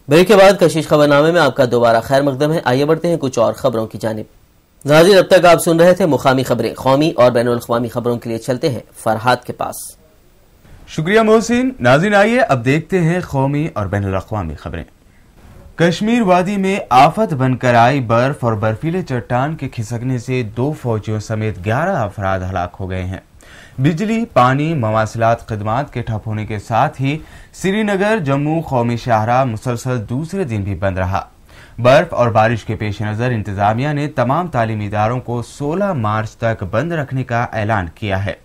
Break के बाद कशिश खबरनामे में आपका दोबारा खैर मकदम है। आइए बढ़ते हैं कुछ और खबरों की जानिब। नाज़रीन, अब तक आप सुन रहे थे मुकामी खबरें। कौमी और बैनुल अक़वामी खबरों के लिए चलते हैं फरहाद के पास। शुक्रिया मोहसिन। नाज़रीन, आइए अब देखते हैं कौमी और बैनुल अक़वामी खबरें। कश्मीर वादी में आफत बनकर आई बर्फ और बर्फीले चट्टान के खिसकने से 2 फौजियों समेत 11 अफराद हलाक हो गए हैं। बिजली, पानी, मवासिलात खिदमात के ठप होने के साथ ही श्रीनगर जम्मू कौमी शाहराह मुसलसल दूसरे दिन भी बंद रहा। बर्फ और बारिश के पेश नजर इंतजामिया ने तमाम तालीमी इदारों को 16 मार्च तक बंद रखने का ऐलान किया है।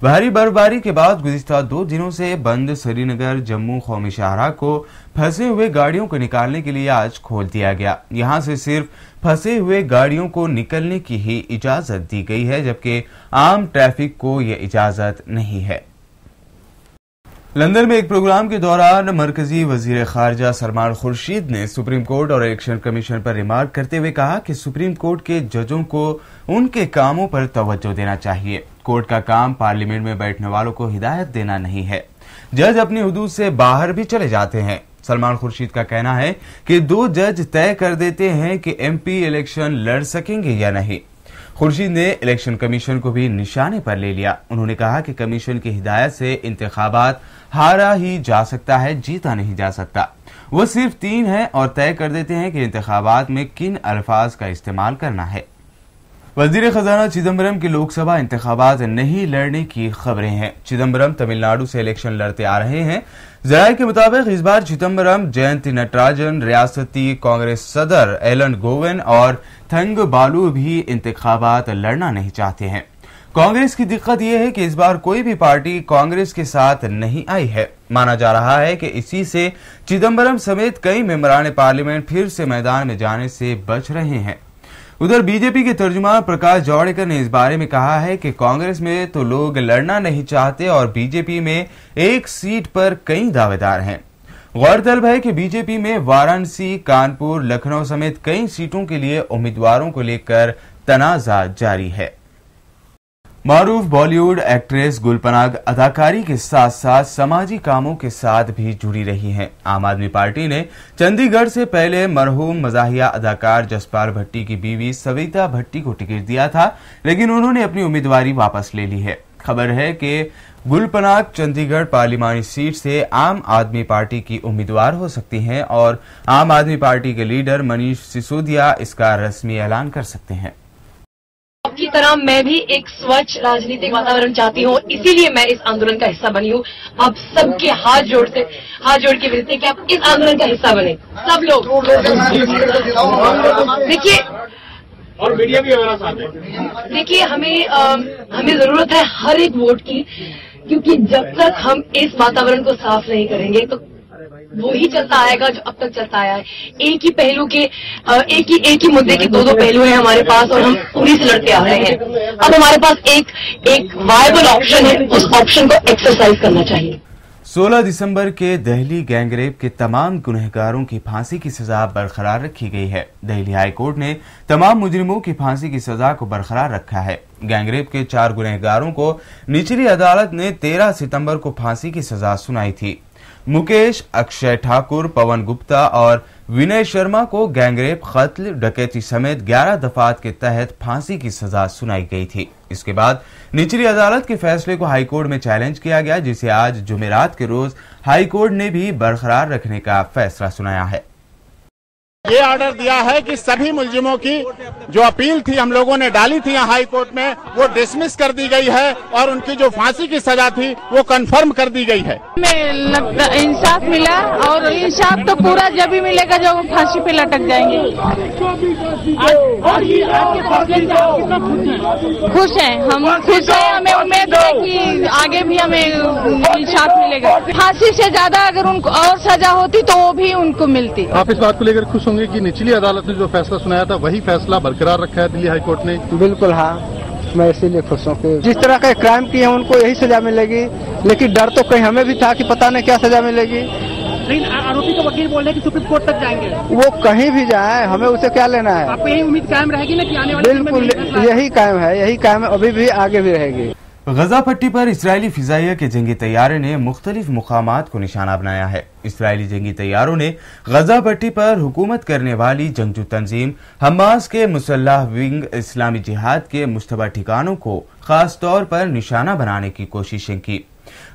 भारी बर्फबारी के बाद गुज़िश्ता 2 दिनों से बंद श्रीनगर जम्मू कौमी शाहराह को फंसे हुए गाड़ियों को निकालने के लिए आज खोल दिया गया। यहां से सिर्फ फंसे हुए गाड़ियों को निकलने की ही इजाजत दी गई है, जबकि आम ट्रैफिक को यह इजाजत नहीं है। लंदन में एक प्रोग्राम के दौरान मरकजी वजीर खारजा सलमान खुर्शीद ने सुप्रीम कोर्ट और इलेक्शन कमीशन पर रिमार्क करते हुए कहा कि सुप्रीम कोर्ट के जजों को उनके कामों पर तवज्जो देना चाहिए। कोर्ट का काम पार्लियामेंट में बैठने वालों को हिदायत देना नहीं है। जज अपनी हुदूद से बाहर भी चले जाते हैं। सलमान खुर्शीद का कहना है कि 2 जज तय कर देते हैं कि एमपी इलेक्शन लड़ सकेंगे या नहीं। खुर्शीद ने इलेक्शन कमीशन को भी निशाने पर ले लिया। उन्होंने कहा कि कमीशन की हिदायत से इंतखाबात हारा ही जा सकता है, जीता नहीं जा सकता। वो सिर्फ 3 हैं और तय कर देते हैं कि इंतखाबात में किन अल्फाज का इस्तेमाल करना है। वजीर खजाना चिदम्बरम के लोकसभा इंतखाबात नहीं लड़ने की खबरें हैं। चिदम्बरम तमिलनाडु से इलेक्शन लड़ते आ रहे हैं। जराये के मुताबिक इस बार चिदम्बरम, जयंती नटराजन, रियासती कांग्रेस सदर एलन गोवन और थंग बालू भी इंतखाबात लड़ना नहीं चाहते हैं। कांग्रेस की दिक्कत यह है कि इस बार कोई भी पार्टी कांग्रेस के साथ नहीं आई है। माना जा रहा है कि इसी से चिदम्बरम समेत कई मेंबरान पार्लियामेंट फिर से मैदान में जाने से बच रहे हैं। उधर बीजेपी के तर्जुमान प्रकाश जावड़ेकर ने इस बारे में कहा है कि कांग्रेस में तो लोग लड़ना नहीं चाहते और बीजेपी में एक सीट पर कई दावेदार हैं। गौरतलब है कि बीजेपी में वाराणसी, कानपुर, लखनऊ समेत कई सीटों के लिए उम्मीदवारों को लेकर तनाजा जारी है। मारूफ बॉलीवुड एक्ट्रेस गुल पनाग अदाकारी के साथ साथ समाजी कामों के साथ भी जुड़ी रही हैं। आम आदमी पार्टी ने चंडीगढ़ से पहले मरहूम मजाहिया अदाकार जसपाल भट्टी की बीवी सविता भट्टी को टिकट दिया था, लेकिन उन्होंने अपनी उम्मीदवारी वापस ले ली है। खबर है कि गुल पनाग चंडीगढ़ पार्लिमानी सीट से आम आदमी पार्टी की उम्मीदवार हो सकती हैं और आम आदमी पार्टी के लीडर मनीष सिसोदिया इसका रस्मी ऐलान कर सकते हैं। की तरह मैं भी एक स्वच्छ राजनीतिक वातावरण चाहती हूँ, इसीलिए मैं इस आंदोलन का हिस्सा बनी हूँ। आप सबके हाथ जोड़ के विनती है कि आप इस आंदोलन का हिस्सा बने, सब लोग। देखिए, और मीडिया भी हमारा साथ है। देखिए, हमें जरूरत है हर एक वोट की, क्योंकि जब तक हम इस वातावरण को साफ नहीं करेंगे तो वो ही चलता आएगा जो अब तक चलता आया है। एक ही पहलू के एक ही मुद्दे के 2 पहलू हैं हमारे पास और हम उन्हीं से लड़ते आ रहे हैं। अब हमारे पास एक वायबल ऑप्शन है, उस ऑप्शन को एक्सरसाइज करना चाहिए। 16 दिसंबर के दिल्ली गैंगरेप के तमाम गुनहगारों की फांसी की सजा बरकरार रखी गई है। दिल्ली हाई कोर्ट ने तमाम मुजरिमों की फांसी की सजा को बरकरार रखा है। गैंगरेप के 4 गुनहगारों को निचली अदालत ने 13 सितंबर को फांसी की सजा सुनाई थी। मुकेश, अक्षय ठाकुर, पवन गुप्ता और विनय शर्मा को गैंगरेप, कत्ल, डकैती समेत 11 दफात के तहत फांसी की सजा सुनाई गई थी। इसके बाद निचली अदालत के फैसले को हाईकोर्ट में चैलेंज किया गया, जिसे आज जुमेरात के रोज हाईकोर्ट ने भी बरकरार रखने का फैसला सुनाया है। ये ऑर्डर दिया है कि सभी मुलजिमों की जो अपील थी हम लोगों ने डाली थी हाई कोर्ट में, वो डिसमिस कर दी गई है और उनकी जो फांसी की सजा थी वो कंफर्म कर दी गई है। इंसाफ मिला और इंसाफ तो पूरा जब भी मिलेगा जब फांसी पे लटक जाएंगे। खुश हैं हम, खुश हैं। हमें उम्मीद है कि आगे भी हमें इंसाफ मिलेगा। फांसी से ज्यादा अगर उनको और सजा होती तो वो भी उनको मिलती। आप इस बात को लेकर खुश होंगे कि निचली अदालत ने जो फैसला सुनाया था वही फैसला बरकरार रखा है दिल्ली हाईकोर्ट ने? बिल्कुल हाँ, मैं इसीलिए खुश हूँ कि जिस तरह का क्राइम किए हैं उनको यही सजा मिलेगी, लेकिन डर तो कहीं हमें भी था कि पता नहीं क्या सजा मिलेगी। लेकिन आरोपी का वकील बोल रहे हैं कि सुप्रीम कोर्ट तक जाएंगे। वो कहीं भी जाए, हमें उसे क्या लेना है। आपको यही उम्मीद कायम रहेगी ना कि आने वाले बिल्कुल यही कायम है, यही कायम अभी भी आगे भी रहेगी। गजा पट्टी पर इसराइली फिजाइया के जंगी तैयारे ने मुख्तलिफ मुकामात को निशाना बनाया है। इसराइली जंगी तैयारों ने गजा पट्टी पर हुकूमत करने वाली जंगजू तंजीम हमास के मुसल्लाह विंग इस्लामी जिहाद के मुश्तबा ठिकानों को खास तौर पर निशाना बनाने की कोशिशें की।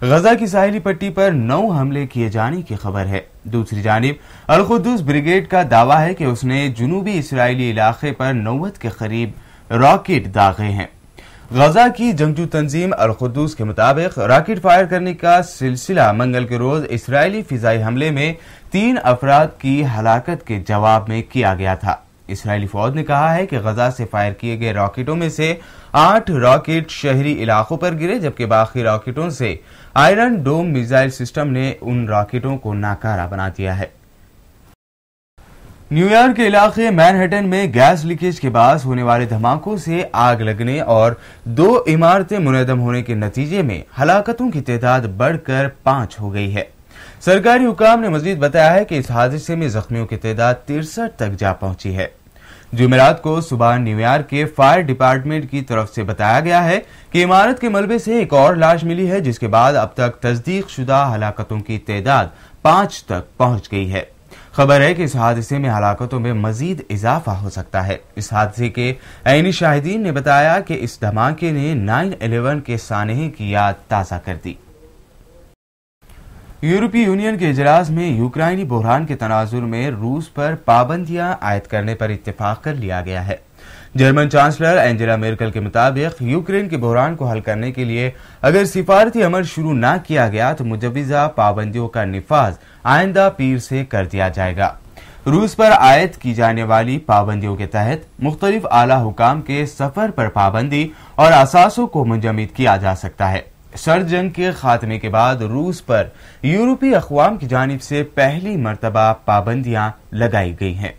गजा की साहिली पट्टी पर 9 हमले किए जाने की खबर है। दूसरी जानिब अल कुद्दुस ब्रिगेड का दावा है कि उसने जुनूबी इसराइली इलाके पर 90 के करीब रॉकेट दागे हैं। गजा की जंगजू तंजीम अल कुद्दुस के मुताबिक रॉकेट फायर करने का सिलसिला मंगल के रोज इसराइली फिजाई हमले में 3 अफराद की हलाकत के जवाब में किया गया था। इसराइली फौज ने कहा है कि गजा से फायर किए गए रॉकेटों में से 8 रॉकेट शहरी इलाकों पर गिरे, जबकि बाकी रॉकेटों से आयरन डोम मिसाइल सिस्टम ने उन रॉकेटों को नाकारा बना दिया है। न्यूयॉर्क के इलाके मैनहट्टन में गैस लीकेज के बाद होने वाले धमाकों से आग लगने और 2 इमारतें मुनहदम होने के नतीजे में हलाकतों की तादाद बढ़कर 5 हो गई है। सरकारी हुकाम ने मजीद बताया है कि इस हादसे में जख्मियों की तादाद 63 तक जा पहुंची है। जुमेरात को सुबह न्यूयॉर्क के फायर डिपार्टमेंट की तरफ से बताया गया है कि इमारत के मलबे से एक और लाश मिली है, जिसके बाद अब तक तस्दीक शुदा हलाकतों की तादाद 5 तक पहुंच गई है। खबर है कि इस हादसे में हलाकतों में मजीद इजाफा हो सकता है। इस हादसे के ऐनी शाहिदीन ने बताया कि इस धमाके ने 9/11 के सानहे की याद ताज़ा कर दी। यूरोपीय यूनियन के इजलास में यूक्राइनी बहरान के तनाजुर में रूस पर पाबंदियां आयद करने पर इत्तेफाक कर लिया गया है। जर्मन चांसलर एंजेला मेर्केल के मुताबिक यूक्रेन के बहरान को हल करने के लिए अगर सिफारती अमल शुरू न किया गया तो मुजव्विजा पाबंदियों का निफाज आइंदा पीर से कर दिया जाएगा। रूस पर आयद की जाने वाली पाबंदियों के तहत मुख्तलिफ आला हुकाम के सफर पर पाबंदी और असासों को मुंजमद किया जा सकता है। सर्द जंग के खात्मे के बाद रूस पर यूरोपीय अक़वाम की जानिब से पहली मर्तबा पाबंदियां लगाई गई हैं।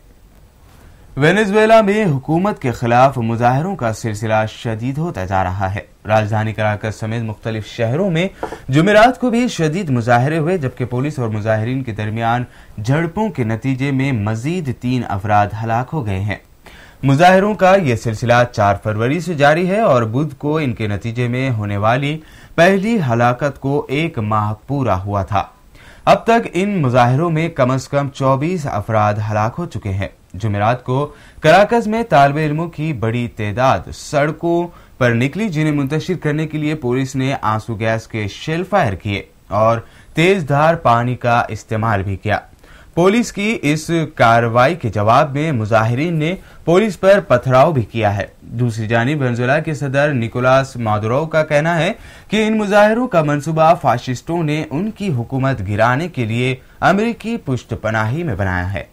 वेनेजुएला में हुकूमत के खिलाफ मुजाहरों का सिलसिला शदीद होता जा रहा है। राजधानी कराकस समेत मुख्तलिफ शहरों में जुमेरात को भी शदीद मुजाहरे हुए, जबकि पुलिस और मुजाहिरीन के दरमियान झड़पों के नतीजे में मजीद 3 अफराद हलाक हो गए हैं। मुजाहरों का यह सिलसिला 4 फरवरी से जारी है और बुध को इनके नतीजे में होने वाली पहली हलाकत को 1 माह पूरा हुआ था। अब तक इन मुजाहिरों में कम से कम 24 अफराद हलाक हो चुके हैं। जुमेरात को कराकस में तालिबे इल्मों की बड़ी तादाद सड़कों पर निकली, जिन्हें मुंतशिर करने के लिए पुलिस ने आंसू गैस के शेल फायर किए और तेज धार पानी का इस्तेमाल भी किया। पुलिस की इस कार्रवाई के जवाब में मुजाहिरीन ने पुलिस पर पथराव भी किया है। दूसरी जानिब वेनेजुएला के सदर निकोलास मादुरो का कहना है कि इन मुजाहिरों का मंसूबा फाशिस्टों ने उनकी हुकूमत गिराने के लिए अमेरिकी पुष्टपनाही में बनाया है।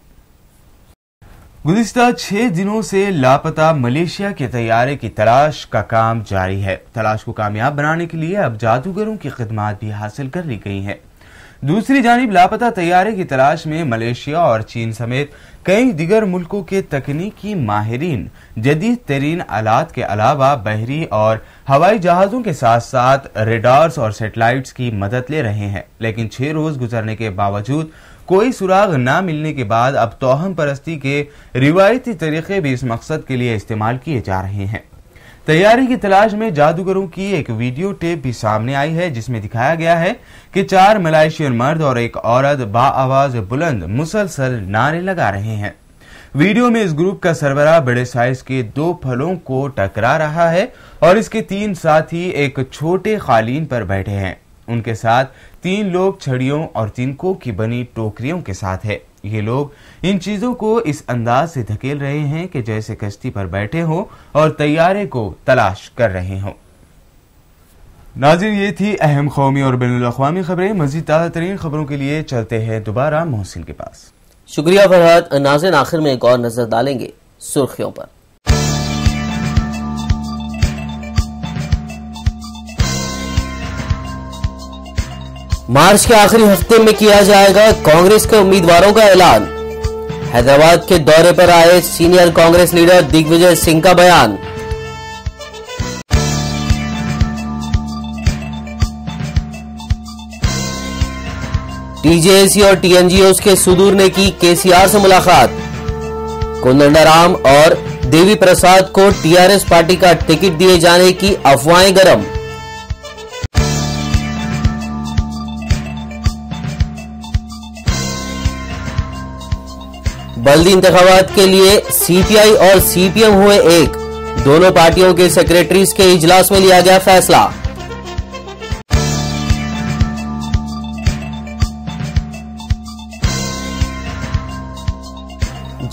गुज़िश्ता 6 दिनों से लापता मलेशिया के तैयारे की तलाश का काम जारी है। तलाश को कामयाब बनाने के लिए अब जादूगरों की खिदमत भी हासिल कर ली गई है। दूसरी जानिब लापता तैयारे की तलाश में मलेशिया और चीन समेत कई दिगर मुल्कों के तकनीकी माहिरीन जदीद तरीन आलात के अलावा बहरी और हवाई जहाजों के साथ साथ रेडार्स और सैटेलाइट्स की मदद ले रहे हैं, लेकिन 6 रोज गुजरने के बावजूद कोई सुराग न मिलने के बाद अब तौहम परस्ती के रिवायती तरीके भी इस मकसद के लिए इस्तेमाल किए जा रहे हैं। तैयारी की तलाश में जादूगरों की एक वीडियो टेप भी सामने आई है, जिसमें दिखाया गया है कि 4 मलेशियन मर्द और एक औरत बाआवाज बुलंद मुसलसल नारे लगा रहे हैं। वीडियो में इस ग्रुप का सरबराह बड़े साइज के 2 फलों को टकरा रहा है और इसके 3 साथी एक छोटे कालीन पर बैठे हैं। उनके साथ 3 लोग छड़ियों और तिनकों की बनी टोकरियों के साथ है। ये लोग इन चीजों को इस अंदाज से धकेल रहे हैं कि जैसे कश्ती पर बैठे हों और तैयारे को तलाश कर रहे हों। नाज़रीन, ये थी अहम कौमी और बैनुल अक़वामी खबरें। मज़ीद ताज़ा तरीन खबरों के लिए चलते हैं दोबारा मोहसिन के पास। शुक्रिया फरहाद। नाज़रीन, आखिर में एक और नजर डालेंगे सुर्खियों पर। मार्च के आखिरी हफ्ते में किया जाएगा कांग्रेस के उम्मीदवारों का ऐलान। हैदराबाद के दौरे पर आए सीनियर कांग्रेस लीडर दिग्विजय सिंह का बयान। टीजेएसी और टीएनजीओ के सुदूर ने की केसीआर से मुलाकात। कोदंडराम और देवी प्रसाद को टीआरएस पार्टी का टिकट दिए जाने की अफवाहें गर्म। बल्दी इंतखाबात के लिए सीपीआई और सीपीएम हुए एक, दोनों पार्टियों के सेक्रेटरीज के इजलास में लिया गया फैसला।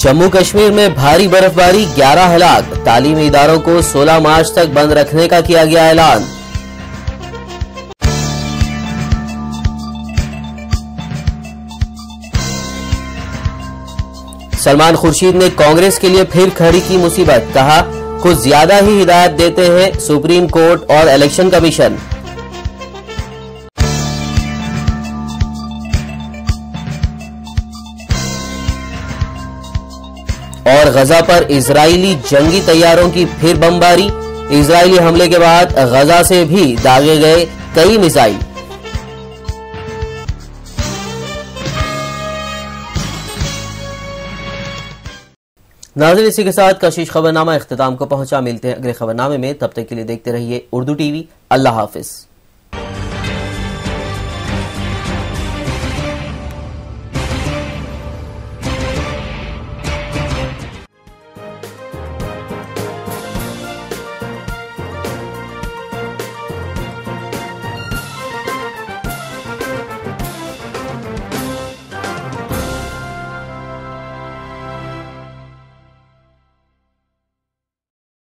जम्मू कश्मीर में भारी बर्फबारी, 11 हलाक, तालीमी इदारों को 16 मार्च तक बंद रखने का किया गया ऐलान। सलमान खुर्शीद ने कांग्रेस के लिए फिर खड़ी की मुसीबत, कहा कुछ ज्यादा ही हिदायत देते हैं सुप्रीम कोर्ट और इलेक्शन कमीशन। और गजा पर इजरायली जंगी तैयारों की फिर बमबारी, इजरायली हमले के बाद गजा से भी दागे गए कई मिसाइल। नाज़रीन, इसी के साथ कशिश खबरनामा इख्तिताम को पहुंचा। मिलते हैं अगले खबरनामे में, तब तक के लिए देखते रहिए उर्दू टीवी। अल्लाह हाफिज।